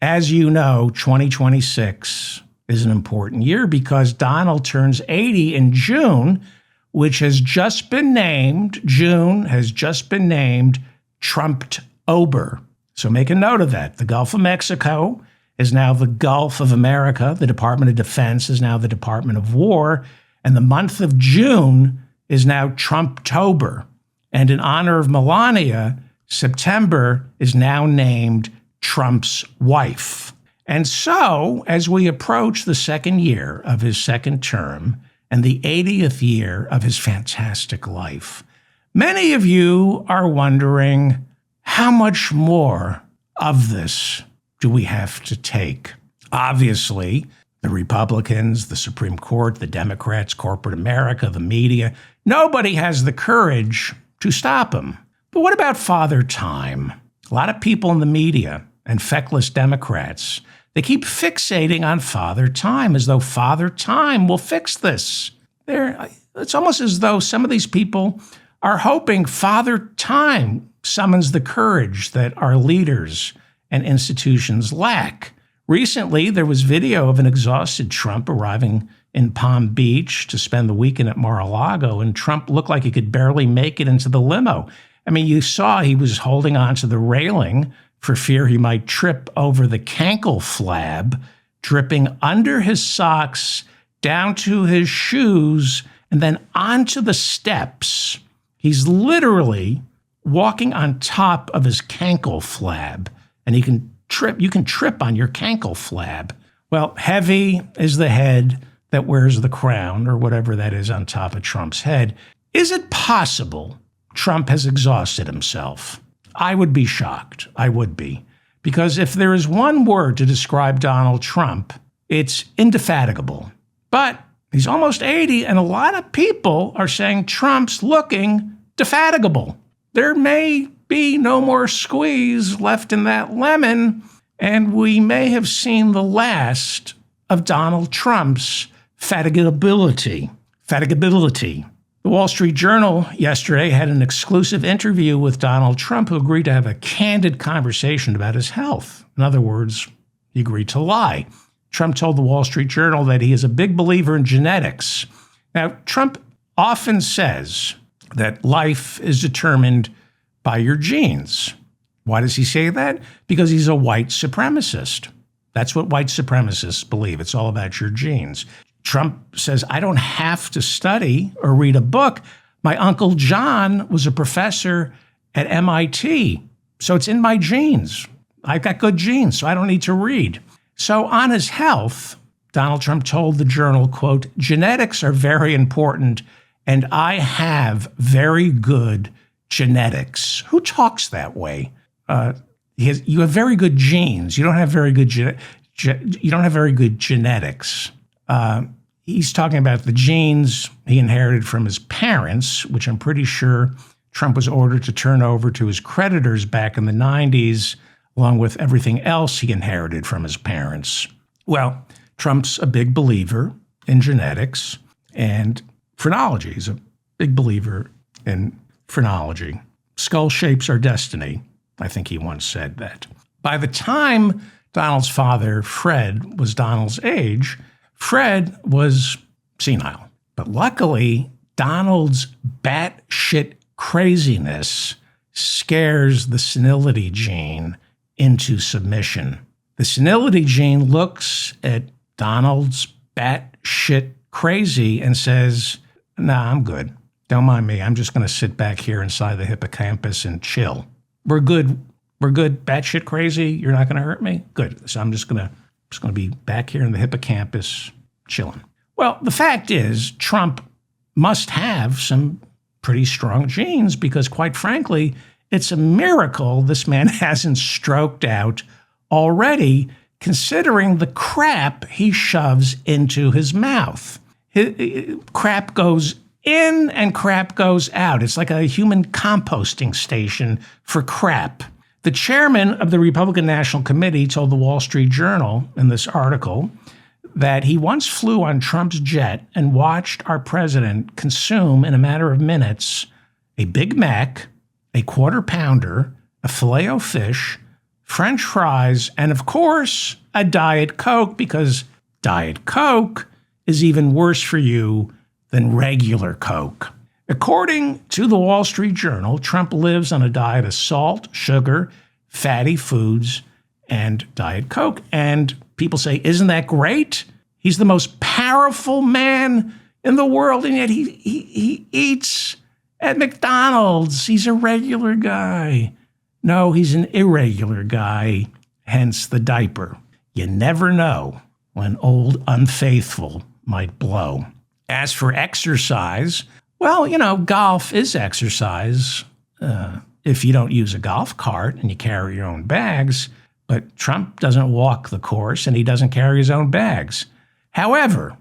As you know, 2026 is an important year because Donald turns 80 in June, which has just been named, Trumptober. So make a note of that. The Gulf of Mexico is now the Gulf of America. The Department of Defense is now the Department of War. And the month of June is now Trumptober. And in honor of Melania, September is now named Trump's wife. And so, as we approach the second year of his second term and the 80th year of his fantastic life, many of you are wondering, how much more of this do we have to take? Obviously, the Republicans, the Supreme Court, the Democrats, corporate America, the media, nobody has the courage to stop him. But what about Father Time? A lot of people in the media and feckless Democrats, they keep fixating on Father Time as though Father Time will fix this. It's almost as though some of these people are hoping Father Time summons the courage that our leaders and institutions lack. Recently, there was video of an exhausted Trump arriving in Palm Beach to spend the weekend at Mar-a-Lago, and Trump looked like he could barely make it into the limo. I mean, you saw he was holding onto the railing for fear he might trip over the cankle flab, dripping under his socks, down to his shoes, and then onto the steps. He's literally walking on top of his cankle flab, and you can trip on your cankle flab. Well, heavy is the head that wears the crown, or whatever that is on top of Trump's head. Is it possible Trump has exhausted himself? I would be shocked. I would be. Because if there is one word to describe Donald Trump, it's indefatigable. But he's almost 80, and a lot of people are saying Trump's looking defatigable. There may be no more squeeze left in that lemon, and we may have seen the last of Donald Trump's fatigability. The Wall Street Journal yesterday had an exclusive interview with Donald Trump, who agreed to have a candid conversation about his health. In other words, he agreed to lie. Trump told the Wall Street Journal that he is a big believer in genetics. Now, Trump often says that life is determined by your genes. Why does he say that? Because he's a white supremacist. That's what white supremacists believe. It's all about your genes. Trump says, I don't have to study or read a book. My Uncle John was a professor at MIT, so it's in my genes. I've got good genes, so I don't need to read. So on his health, Donald Trump told the Journal, quote, genetics are very important, and I have very good genetics. Who talks that way? You have very good genes. You don't have very good genetics. He's talking about the genes he inherited from his parents, which I'm pretty sure Trump was ordered to turn over to his creditors back in the 90s, along with everything else he inherited from his parents. Well, Trump's a big believer in genetics and phrenology. He's a big believer in phrenology. Skull shapes our destiny. I think he once said that. By the time Donald's father, Fred, was Donald's age, Fred was senile. But luckily, Donald's batshit craziness scares the senility gene into submission. The senility gene looks at Donald's batshit crazy and says, nah, I'm good. Don't mind me. I'm just going to sit back here inside the hippocampus and chill. We're good. We're good. Batshit crazy. You're not going to hurt me? Good. So I'm just going to be back here in the hippocampus chilling. Well, the fact is, Trump must have some pretty strong genes because, quite frankly, it's a miracle this man hasn't stroked out already, considering the crap he shoves into his mouth. Crap goes in and crap goes out. It's like a human composting station for crap. The chairman of the Republican National Committee told the Wall Street Journal in this article that he once flew on Trump's jet and watched our president consume in a matter of minutes a Big Mac, a Quarter Pounder, a Filet-O-Fish, French fries, and of course, a Diet Coke, because Diet Coke is even worse for you than regular Coke. According to the Wall Street Journal, Trump lives on a diet of salt, sugar, fatty foods, and Diet Coke. And people say, isn't that great? He's the most powerful man in the world, and yet he eats at McDonald's. He's a regular guy. No, he's an irregular guy, hence the diaper. You never know when old unfaithful might blow. As for exercise, well, golf is exercise if you don't use a golf cart and you carry your own bags, but Trump doesn't walk the course and he doesn't carry his own bags. However,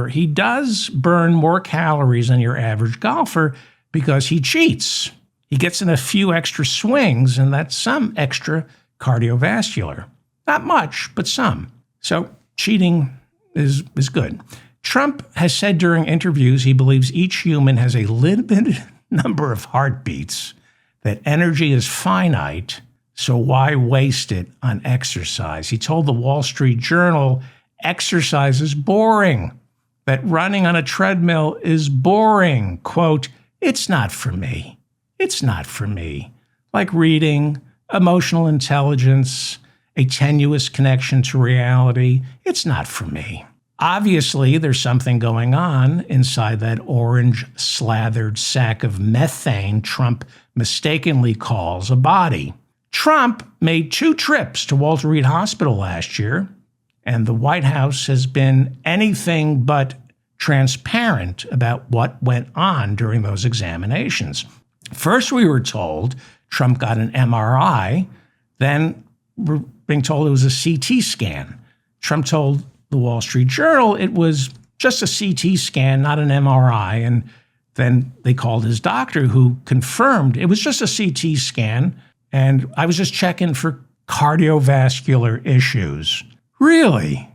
he does burn more calories than your average golfer because he cheats. He gets in a few extra swings, and that's some extra cardiovascular. Not much, but some. So cheating is good. Trump has said during interviews he believes each human has a limited number of heartbeats, that energy is finite, so why waste it on exercise? He told the Wall Street Journal exercise is boring, that running on a treadmill is boring. Quote, it's not for me. It's not for me. Like reading, emotional intelligence, a tenuous connection to reality, it's not for me. Obviously, there's something going on inside that orange slathered sack of methane Trump mistakenly calls a body. Trump made 2 trips to Walter Reed Hospital last year, and the White House has been anything but transparent about what went on during those examinations. First, we were told Trump got an MRI, then we're being told it was a CT scan. Trump told the Wall Street Journal it was just a CT scan, not an MRI, and then they called his doctor who confirmed it was just a CT scan, and I was just checking for cardiovascular issues. Really?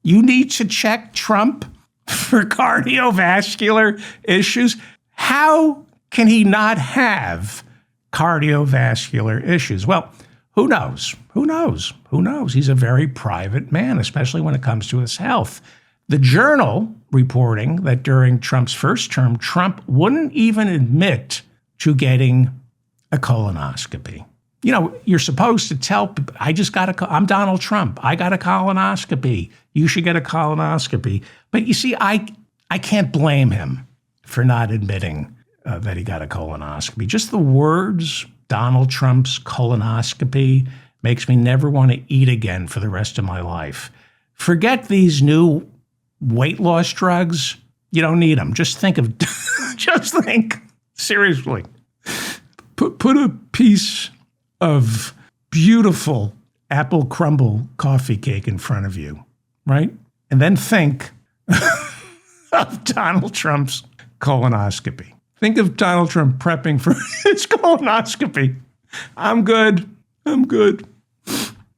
You need to check Trump for cardiovascular issues? How can he not have cardiovascular issues? Well, who knows? Who knows? Who knows? He's a very private man, especially when it comes to his health. The Journal reporting that during Trump's first term, Trump wouldn't even admit to getting a colonoscopy. You're supposed to tell people, I'm Donald Trump. I got a colonoscopy. You should get a colonoscopy. But you see, I can't blame him for not admitting that he got a colonoscopy. Just the words, Donald Trump's colonoscopy, makes me never want to eat again for the rest of my life. Forget these new weight loss drugs. You don't need them. Just think, seriously, put a piece of beautiful apple crumble coffee cake in front of you, right? And then think of Donald Trump's colonoscopy. Think of Donald Trump prepping for his colonoscopy. I'm good.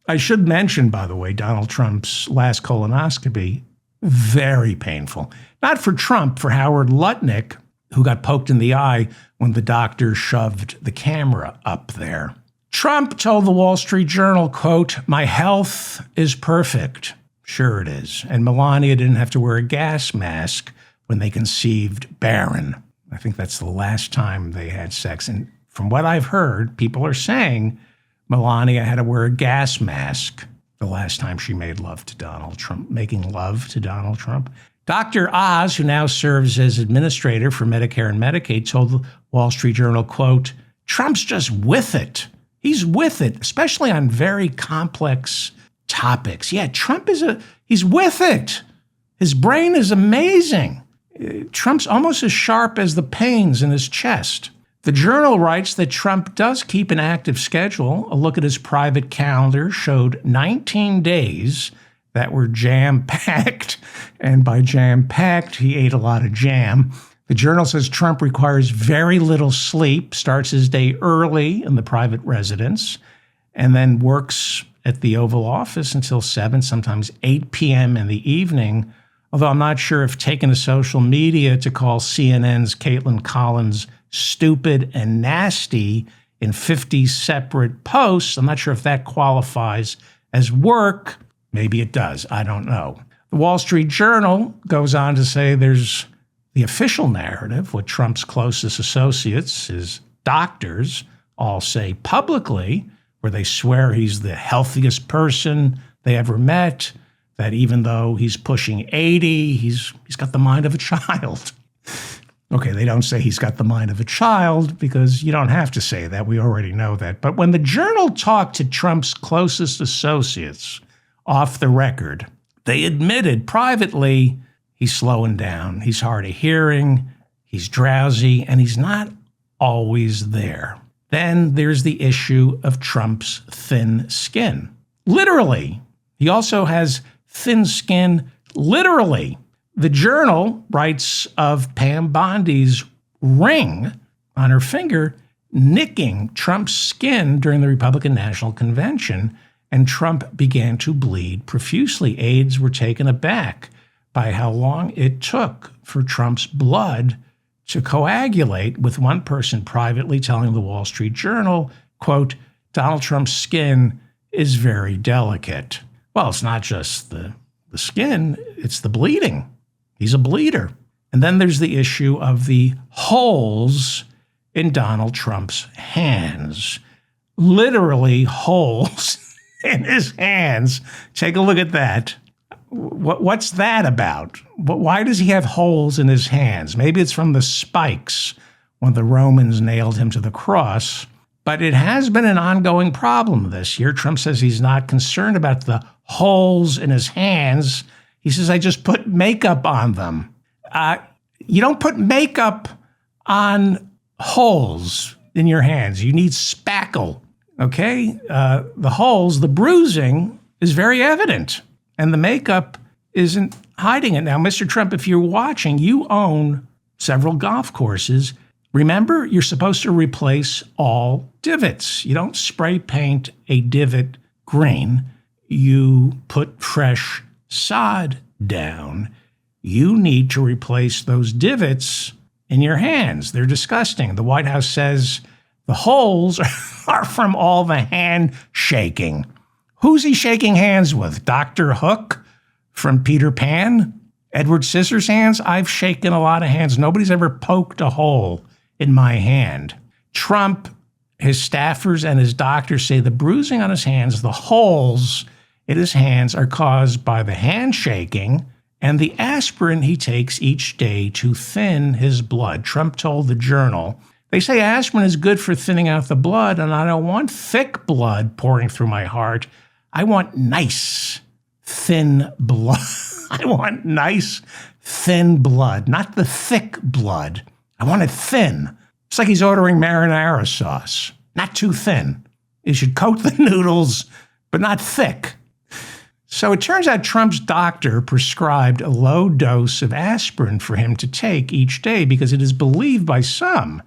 I should mention, by the way, Donald Trump's last colonoscopy, very painful. Not for Trump, for Howard Lutnick, who got poked in the eye when the doctor shoved the camera up there. Trump told the Wall Street Journal, quote, my health is perfect. Sure it is. And Melania didn't have to wear a gas mask when they conceived Barron. I think that's the last time they had sex. And from what I've heard, people are saying Melania had to wear a gas mask the last time she made love to Donald Trump, making love to Donald Trump. Dr. Oz, who now serves as administrator for Medicare and Medicaid, told the Wall Street Journal, quote, Trump's just with it. He's with it, especially on very complex topics. Yeah, he's with it. His brain is amazing. Trump's almost as sharp as the pains in his chest. The Journal writes that Trump does keep an active schedule. A look at his private calendar showed 19 days that were jam-packed. And by jam-packed, he ate a lot of jam. The Journal says Trump requires very little sleep, starts his day early in the private residence, and then works at the Oval Office until 7, sometimes 8 p.m. in the evening. Although I'm not sure if taking to social media to call CNN's Caitlin Collins stupid and nasty in 50 separate posts. I'm not sure if that qualifies as work. Maybe it does. I don't know. The Wall Street Journal goes on to say there's the official narrative, what Trump's closest associates, his doctors, all say publicly, where they swear he's the healthiest person they ever met, that even though he's pushing 80, he's got the mind of a child. Okay, they don't say he's got the mind of a child because you don't have to say that. We already know that. But when the Journal talked to Trump's closest associates off the record, they admitted privately he's slowing down. He's hard of hearing, he's drowsy, and he's not always there. Then there's the issue of Trump's thin skin. Literally. He also has thin skin, literally. The Journal writes of Pam Bondi's ring on her finger nicking Trump's skin during the Republican National Convention, and Trump began to bleed profusely. Aides were taken aback by how long it took for Trump's blood to coagulate, with one person privately telling the Wall Street Journal, quote, Donald Trump's skin is very delicate. Well, it's not just the skin, it's the bleeding. He's a bleeder. And then there's the issue of the holes in Donald Trump's hands. Literally holes in his hands. Take a look at that. What's that about? Why does he have holes in his hands? Maybe it's from the spikes when the Romans nailed him to the cross. But it has been an ongoing problem this year. Trump says he's not concerned about the holes in his hands. He says, I just put makeup on them. You don't put makeup on holes in your hands. You need spackle, okay? The holes, the bruising is very evident, and the makeup isn't hiding it. Now, Mr. Trump, if you're watching, you own several golf courses. Remember, you're supposed to replace all divots. You don't spray paint a divot green. You put fresh sod down. You need to replace those divots in your hands. They're disgusting. The White House says the holes are from all the hand shaking. Who's he shaking hands with? Dr. Hook from Peter Pan? Edward Scissorhands? I've shaken a lot of hands. Nobody's ever poked a hole in my hand. Trump, his staffers, and his doctors say the bruising on his hands, the holes in his hands, are caused by the handshaking and the aspirin he takes each day to thin his blood. Trump told the Journal, they say aspirin is good for thinning out the blood, and I don't want thick blood pouring through my heart. I want nice, thin blood. I want nice, thin blood, not the thick blood. I want it thin. It's like he's ordering marinara sauce. Not too thin. You should coat the noodles, but not thick. So it turns out Trump's doctor prescribed a low dose of aspirin for him to take each day because it is believed by some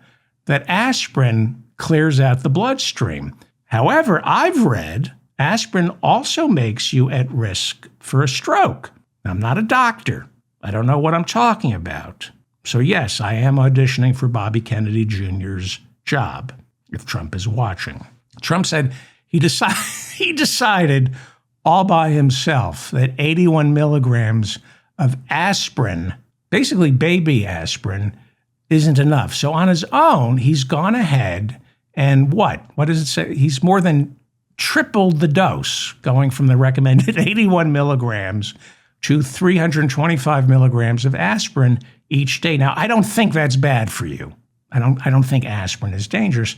that aspirin clears out the bloodstream. However, I've read aspirin also makes you at risk for a stroke. I'm not a doctor. I don't know what I'm talking about. So yes, I am auditioning for Bobby Kennedy Jr.'s job, if Trump is watching. Trump said he decided all by himself that 81 milligrams of aspirin, basically baby aspirin, isn't enough. So on his own, he's gone ahead and what? What does it say? He's more than tripled the dose, going from the recommended 81 milligrams to 325 milligrams of aspirin each day. Now, I don't think that's bad for you. I don't think aspirin is dangerous,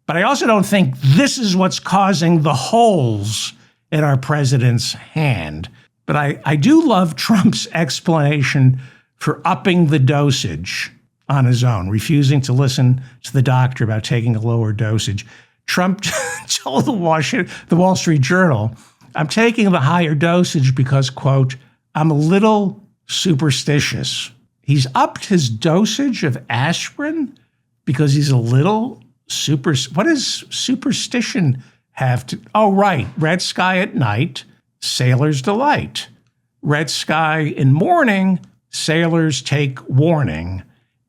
but I also don't think this is what's causing the holes in our president's hand. But I do love Trump's explanation for upping the dosage on his own, refusing to listen to the doctor about taking a lower dosage. Trump told the Wall Street Journal, I'm taking the higher dosage because, quote, I'm a little superstitious. He's upped his dosage of aspirin because he's a little what does superstition have to? Oh, right. Red sky at night, sailors delight. Red sky in morning, sailors take warning.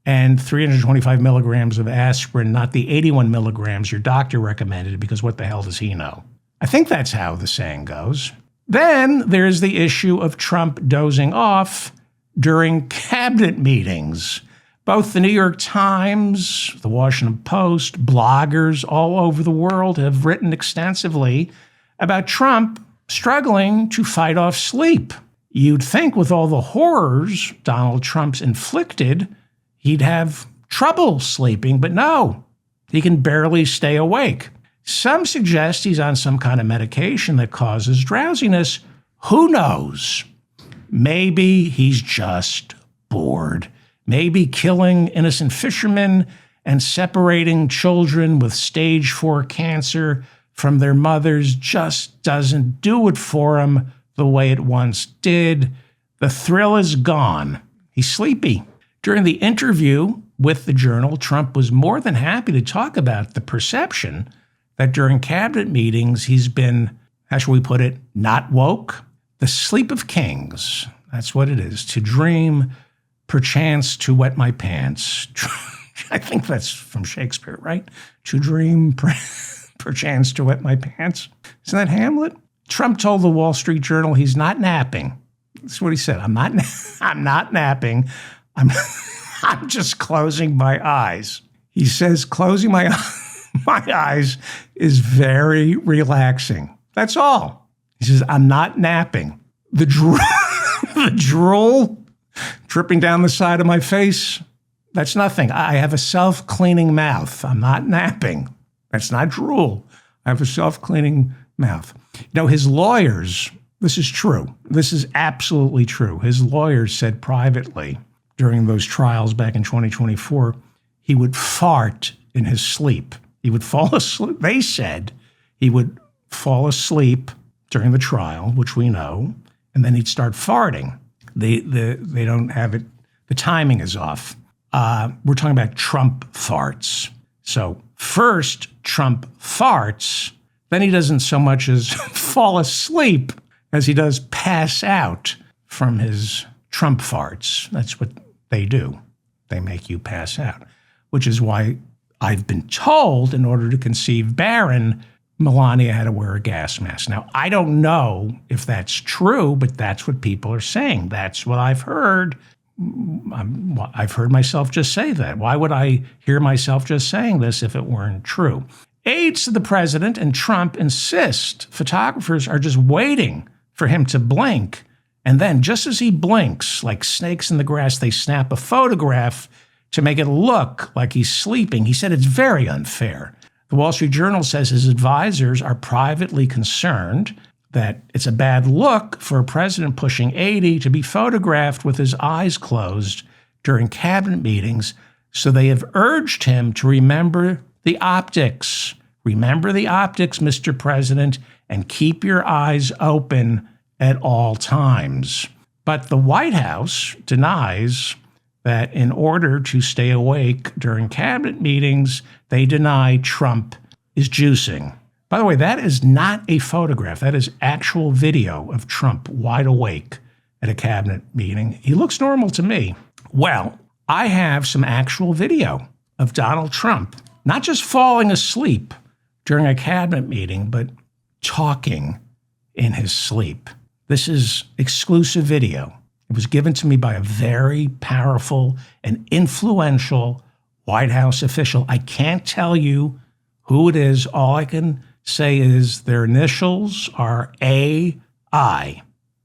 and 325 milligrams of aspirin, not the 81 milligrams your doctor recommended, because what the hell does he know? I think that's how the saying goes. Then there's the issue of Trump dozing off during cabinet meetings. Both the New York Times, the Washington Post, bloggers all over the world have written extensively about Trump struggling to fight off sleep. You'd think with all the horrors Donald Trump's inflicted, he'd have trouble sleeping, but no, he can barely stay awake. Some suggest he's on some kind of medication that causes drowsiness. Who knows? Maybe he's just bored. Maybe killing innocent fishermen and separating children with stage 4 cancer from their mothers just doesn't do it for him the way it once did. The thrill is gone. He's sleepy. During the interview with the Journal, Trump was more than happy to talk about the perception that during cabinet meetings he's been, how shall we put it, not woke. The sleep of kings. That's what it is. To dream, perchance to wet my pants. I think that's from Shakespeare, right? To dream, perchance to wet my pants. Isn't that Hamlet? Trump told the Wall Street Journal he's not napping. That's what he said. I'm not napping. I'm just closing my eyes. He says closing my eyes is very relaxing. That's all. He says, I'm not napping. The drool dripping down the side of my face, that's nothing. I have a self-cleaning mouth. I'm not napping. That's not drool. I have a self-cleaning mouth. You know, his lawyers, this is true. This is absolutely true. His lawyers said privately during those trials back in 2024, he would fart in his sleep. He would fall asleep. They said he would fall asleep during the trial, which we know, and then he'd start farting. They don't have it. The timing is off. We're talking about Trump farts. So first Trump farts, then he doesn't so much as fall asleep as he does pass out from his Trump farts. That's what they do. They make you pass out, which is why I've been told in order to conceive Barron, Melania had to wear a gas mask. Now, I don't know if that's true, but that's what people are saying. That's what I've heard. I've heard myself just say that. Why would I hear myself just saying this if it weren't true? Aides to the president and Trump insist photographers are just waiting for him to blink. And then just as he blinks, like snakes in the grass, they snap a photograph to make it look like he's sleeping. He said it's very unfair. The Wall Street Journal says his advisors are privately concerned that it's a bad look for a president pushing 80 to be photographed with his eyes closed during cabinet meetings, so they have urged him to remember the optics. Remember the optics, Mr. President, and keep your eyes open at all times. But the White House denies that in order to stay awake during cabinet meetings, they deny Trump is juicing. By the way, that is not a photograph. That is actual video of Trump wide awake at a cabinet meeting. He looks normal to me. Well, I have some actual video of Donald Trump, not just falling asleep during a cabinet meeting, but talking in his sleep. This is exclusive video. It was given to me by a very powerful and influential White House official. I can't tell you who it is. All I can say is their initials are AI.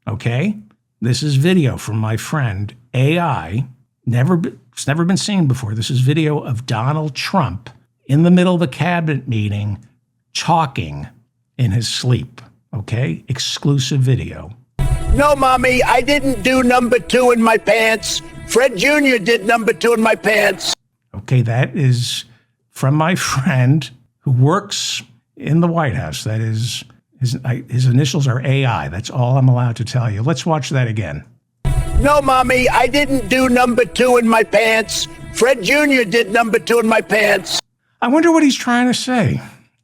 Okay? This is video from my friend AI. It's never been seen before. This is video of Donald Trump in the middle of a cabinet meeting talking in his sleep. Okay? Exclusive video. No, Mommy, I didn't do number 2 in my pants. Fred Jr. did number 2 in my pants. Okay, that is from my friend who works in the White House. That is, his initials are AI. That's all I'm allowed to tell you. Let's watch that again. No, Mommy, I didn't do number 2 in my pants. Fred Jr. did number 2 in my pants. I wonder what he's trying to say.